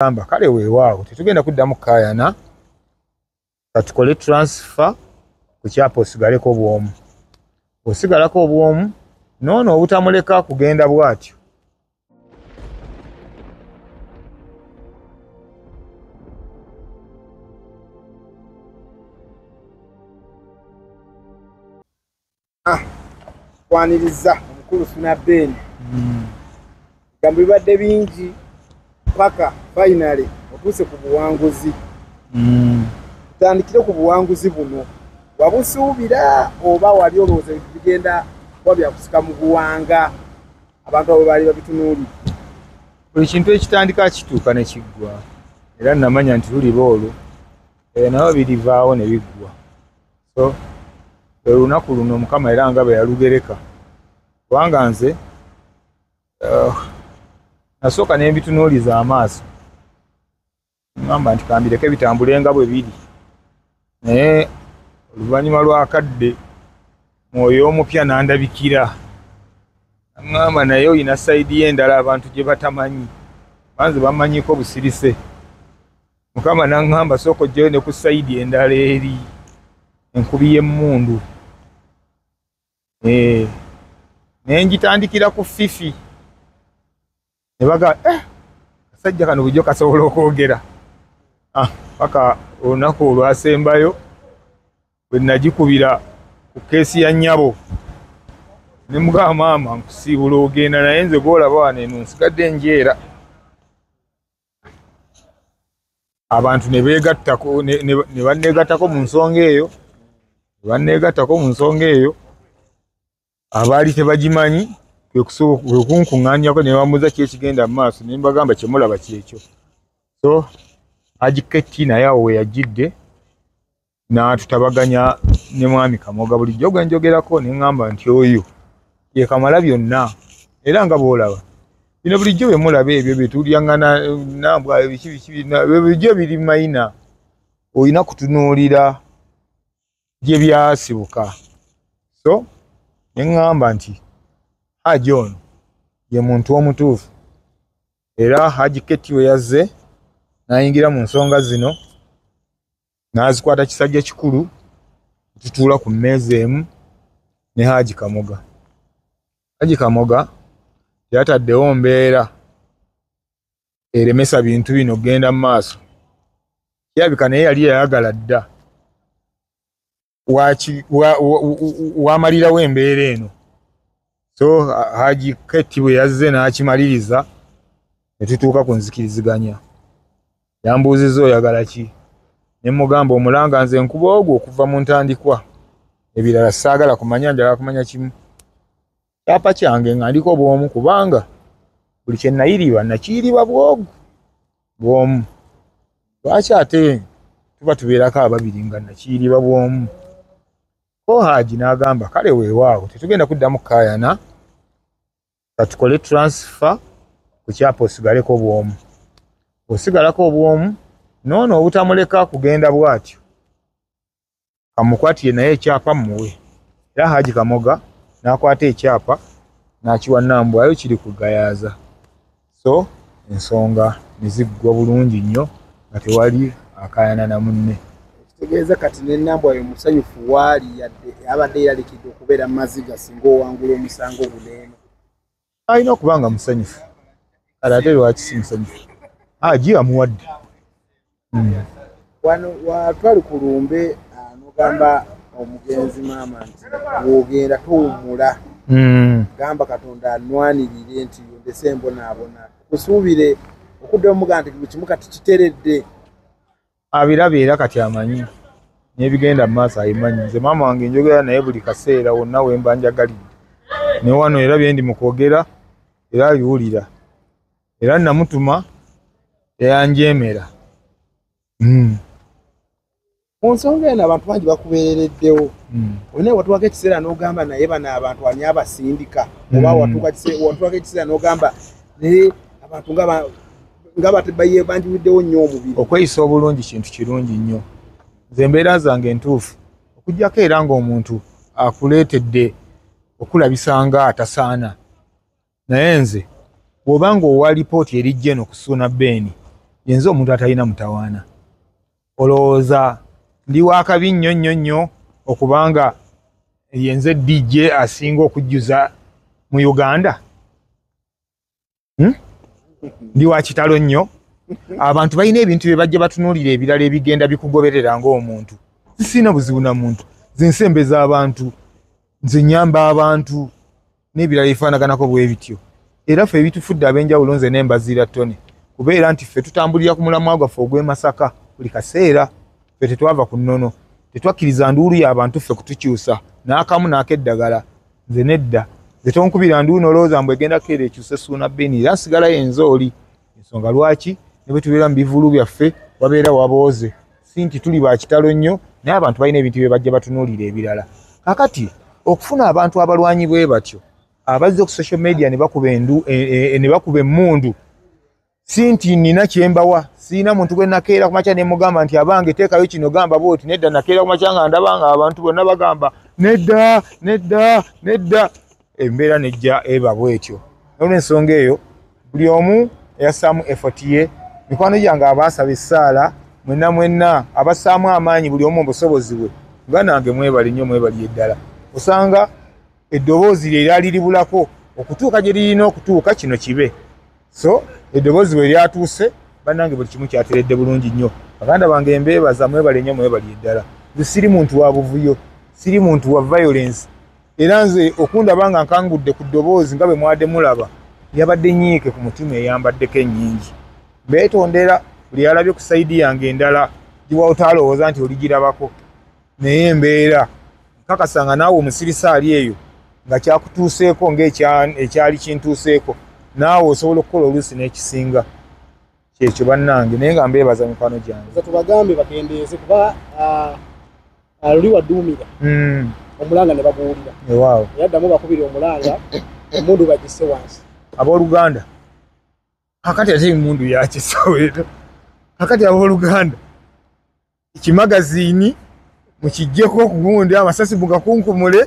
Gamba kale weewaawo tetugenda kuddamu kaayana katukole transfer ku kyapa osigaleko bwomu. Osigalako obwomu noono obutamuleka kugenda bw'atyo. Kwaniriza omukulu Funa Ben. Gambo bibadde bingi paka finally otuuse ku buwanguzi. Tutandikire ku buwanguzi buno. Wabusuubira oba wali olowooza bigenda kuba byakusika mu buwanga abantu abo baali babitunuulidde? Buli kintu ekitandika kituuka ne kiggwa. Era namanya nti luli boolo nabo birivaawo ne biggwa. So olunaku luno Mukama era nga bwe yalugereka. Kubanga nze nasooka ne mbitunuuliza amaaso. Ngamba nti kambireke bitambulenga bwe biri. Naye oluvannyuma lw'akadde mwoyo omupya n'andabikira. Ngamba naye olina sayidi y'endala abantu gye batamanyi. Banze bamanyiko busirise. Mukama n'aŋŋamba sooka ojjeyo ne ku sayidi endala eri. Enkubi y'emmundu. Ne ngitandikira ku Fifi. Ne baga kasajja kano bulijjo kasobola okwogera. Paka olunaku olwasembayo bwe nagikubira ku keesi ya nnyabo. Ne mugamba maama nkusiibula ogenda naye nze gw'olaba wano eno nsigadde njeera. Abantu ne beegattako ne banneegattako mu nsonga eyo. Ne banneegattako mu nsonga eyo. Abaali tebagimanyi kwe kunkuŋŋaanyako ne bambuuza ki ekigenda mu maaso ne mbagamba kye mulaba kyekyo. So Haji Ketti naye awo we yajjidde n'atutabaganya ne mwami Kamoga bulijjo gwe njogerako ne ŋŋamba nti oyo ye Kamalabyonna era nga bw'olaba bino bulijjo bye mulaba ebyo bye tulyaŋŋana nambwa biki bulijjo biri mayina. Olina kutunuulira gye byasibuka. So ne ŋŋamba nti Haji ono ye muntu omutuufu. Era Haji Ketti we yazze n'ayingira mu nsonga zino n'azikwata kisajja kikulu tutuula ku mmeeza emu ne Haji Kamoga. Haji Kamoga yataddewo mbeera eremesa bintu bino genda mu maaso. Kirabika naye yali yayagala dda wamalirawo embeera eno. So Haji Ketti bwe yazze n'akimaliriza ne tutuuka ku nzikiriziganya. Yambuuzizza oyagala ki? Ne mugamba omulanga nze nkuba ogwo okuva mu ntandikwa. Ebirala saagala kumanya, njagala kumanya kimu. Kyapa kyange ng'andiko bw'omu kubanga buli kye nayiriba nakiyiriba bw'omu. Lwaki ate tuba tubeerako ababiri nga nakiyiriba bw'omu? Ko Haji n'agamba kale weewaawo tetugenda kuddamu kaayana katukole transfer ku kyapa osigaleko bw'omu. Osigalako obwomu noono obutamuleka kugenda bw'atyo. Kamukwatire naye ekyapa muwe. Era Haji Kamoga n'akwata ekyapa n'akiwa Nambwayo kiri kugayaaza. So ensonga ne ziggwa bulungi nnyo nga tewali akaayana na munne. Kitegeeza kati ne Nambwayo musanyufu waali abadde yalalikidde okubeera mu maziga singa owangula omusango guno. Alina okuba nga musanyufu. Kale ate lwaki si musanyufu? Haji amuwadde. Wano twali ku lumbe n'ogamba omugenzi maama nti bw'ogenda tuwummula. Gamba Katonda anwanirire nti yondese embonaabona. Kusuubire okuddayo omugamba nti buli kimu kati kiteredde. Abiraba era kati amanyi n'ebigenda mu maaso abimanyi. Nze maama wange njogera naye buli kaseera wonna we mba njagalidde. Ne wano era bye ndi mu kwogera era abiwulira. Era namutuma yanjeemera. Mu nsonga eno abantu bangi bakubeerereddewo. Olina watuwako ekiseera n'ogamba naye bano abantu ani abasindika. Oba watuwako ekiseera n'ogamba naye abantu nga banjiwiddewo nnyo omubiri. Okweyisa obulungi kintu kirungi nnyo. Nze embeera zange entuufu. Okuggyako era ng'omuntu akuleetedde okulabisa nga atasaana. Naye nze bw'oba ng'owa lipooti erijja eno ku Suna Ben yenzo omuntu atalina mutawaana olowooza ndi wakabi nnyo okubanga yenze DJ asinga okujjuza mu Uganda ndi wa kitalo nnyo abantu balina ebintu bye bajja batunuulira ebirala ebigenda bikugoberera ng'omuntu sisina buzibu na muntu zinsembeza abantu nze nyamba abantu n'ebirala ebifaanaganako bwe bityo era ffe ebitufudde ab'enjawulo nze n'embazira ttone kubeera nti ffe tutambulira ku mulamwa gwaffe ogw'e Masaka buli kaseera ffe tetwava ku nnono tetwakkiriza nduulu y'abantu ffe kutukyusa n'akamu n'akeddagala nze nedda nze tonkubira nduulu nolowooza mbwe egenda keera ekyuse suuna bbeni era nsigalayo enzooli ensonga lwaki ne bwe tubeera mu bivulu byaffe wabeera wabooze si nti tuli ba kitalo nnyo naye abantu balina ebintu bye bajja batunuulira ebirala kakati okufuna abantu abalwanyi bwe batyo abazze ku social media ne bakuba emmundu si nti nina kyembawa siina muntu gwe nakeera ku makya ne mugamba nti abange teekayo kino gamba bwoti nedda nakeera ku makya nga ndaba nga abantu bonna bagamba nedda embeera nejja eba bwetyo olw'ensonga eyo buli omu yassaamu effort ye mikwano gyange abaasaba essaala mwenna abassaamu amaanyi buli omu obusobozi bwe nga nange mwebali nnyo mwebali eddala osanga eddoboozi lye lyali libulako okutuuka gye lirina okutuuka kino kibe so eddoboozi bwe lyatuuse bannange buli kimu kyateredde bulungi nnyo baganda bange embeebaza mwebali nnyo mwebali eddala nze siri muntu wa buvuyo siri muntu wa violence era nze okundaba nga nkangudde ku ddoboozi nga bwe mwadde mulaba yabadde nyiike ku mutima eyambaddeko ennyingi mbeetondera buli yalabye ku sayidi yange endala giwa otaalowooza nti oligirabako naye embeera nkakasa nga naawe omusirisaali eyo nga kyakutuuseeko ng'ekyali kintuuseeko naawe osobola okukola oluusi n'ekisinga kyekyo bannange naye nga mbeebaza mikwano gyange tubagambe bakendeeze kuba luli waduumira omulanga ne babuulira ewaawo yaddamu bakubira omulanga emundu bagisse wansi abooluganda kakati ate emundu yakisoweto kakati abooluganda ekimagaziini mukijjeko okugundi amasasi mugakunkumule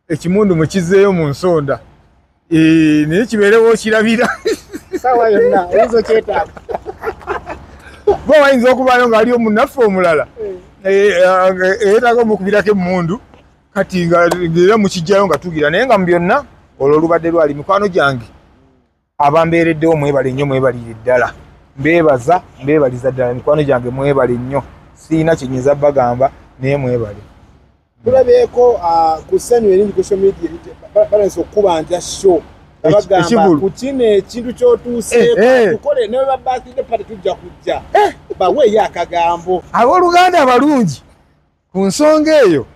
ekimundu mukizeeyo mu nsonda naye kibeerewo okirabira sawa yonna oyinza okyetaaga bo wayinza okubaayo ng'ali omunaffe omulala eyeetaaga omukubirako emmundu kati ngaera mukijjayo nga tugira naye nga mu byonna olwo olubadde lwali mikwano gyange abambeereddewo mwebale nnyo mwebalire ddala mbeebaliza ddala mikwano gyange mwebale nnyo siina kyenyinza bagamba naye mwebale tulabyeko ku ssanyu eringi ku social media balanse okubanja show abagamba ku kino ekintu kyotuuseeko tukole ne ba birthday party tujja kujja baweeyo akagambo abooluganda abalungi ku nsonga eyo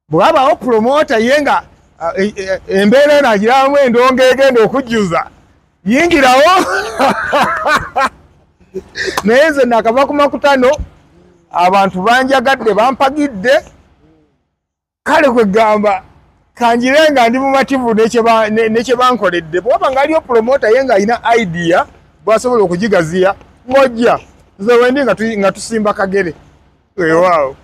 bw'abaawo promota ye nga embeera eno agiramu endongo egenda okujjuza yingirawo naye nze nakava ku makutano abantu banjagadde bampagidde kale kwegamba kanjire nga ndi mumativu nekye bankoledde bwaba nga aliyo promota ye nga alina idea bwasobola okugigaziya ng'ojja nze wendi nga tusimba kagere ewaawo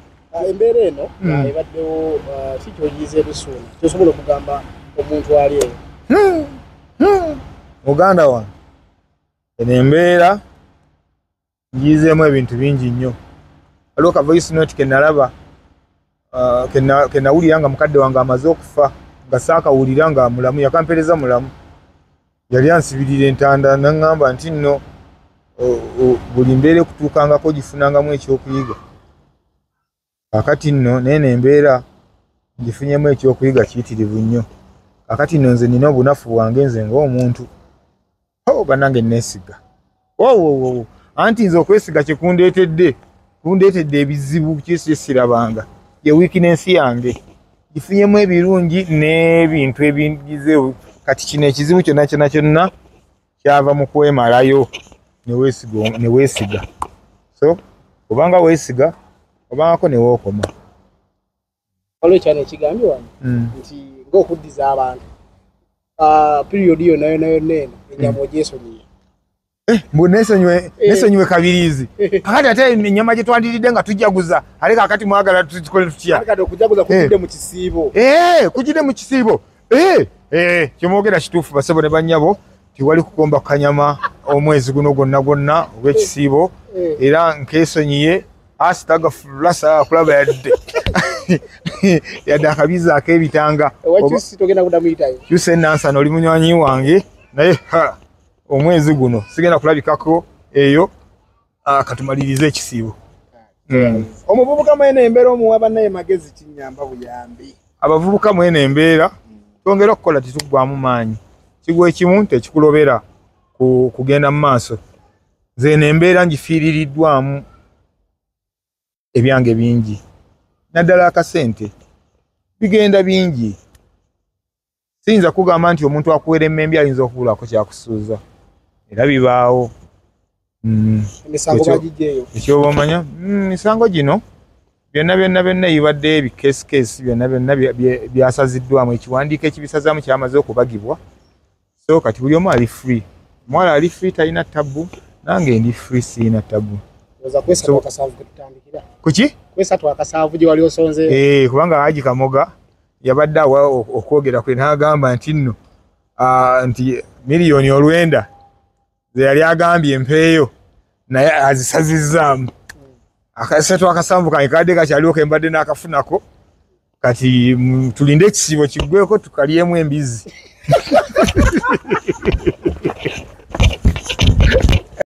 embeera eno ebaddewo kikyoyize busuuna kyosobola okugamba omuntu ali eyo muganda wange eno embeera ngiyizeemu ebintu bingi nnyo waliwo ka voice note kenalaba kenawulira nga mukadde wange amaze okufa nga saakawulira nga mulamu yakampereza mulamu yali ansibirira entanda naŋŋamba nti nno buli mbeera ekutuukangako gifunangamu ekyokuyiga kakati nno naye nembeera ngifunyemu ekyokuyiga kiyitirivu nnyo kakati nno nze nina obunafu bwange nze ng'omuntu bannange neesiga anti nze okwesiga kyekundeetedde ebizibu kyesirabanga ye wiikinensi yange gifunyemu ebirungi n'ebintu ebingizeewo kati kino ekizibu kyonna kyava mu kwemalayo ne weesiga so obanga weesiga obangako ne wookoma waliwo ekyana ekigambye wano nti ng'okuddiza abantu periodi yonna eno ennyama ogyesonyiye mbu nesonyiwe kabirizi kakati ate ennyama gye twandiridde nga tujaguza ate kakati mwagala tukole tutya okujaguza kujjidde mu kisiibo kujjidde mu kisiibo kyemwogera kituufu basebo ne bannyabo tiwali kukomba kanyama omwezi guno gwonna ogw'ekisiibo era nkesonyiye asitaga fulasa kulaba yadde akabiza ak'ebitanga kyuse nansana oli munywanyi wange naye omwezi guno sigenda kulabikako eyo katumalirize ekisiibo. Omuvubuka mwene embeera omuwa bannaye magezi kinyamba buyambi. Abavubuka mwene embeera twongera okukola tetugwamu maanyi kigwa ekimu tekikulobera kugenda mu maaso. Nze embeera ngifiiririddwamu ebyange bingi naddala akasente bigenda bingi. Siyinza kugamba nti omuntu akuweera emmembe ayinza okubulako kyakusuuza era bibaawo. Emisango bagijeeyo ekyoba omanya misango gino byonna ibadde ebikeesi byonna byasaziddwamu ekiwandiiko ekibisazaamu kyamaze okubagibwa. So kati buli omu ali free. Mwala ali free talina tabu nange ndi free sina tabu. Oza kwesa so, twakasaavu kutandikira. Kuki? Kwesa twakasaavu gye wali osonze. Kubanga Haji Kamoga yabadde awo okwogera kwe n'agamba nti nno nti miliyoni 9 ze yali agambye empeeyo naye azisazizzaamu. Akasatu akasanvu kange kadde kakyaliwo ke mbadde n'akafunako kati tulinde ekisiibo kiggweko tukalyemu embizi.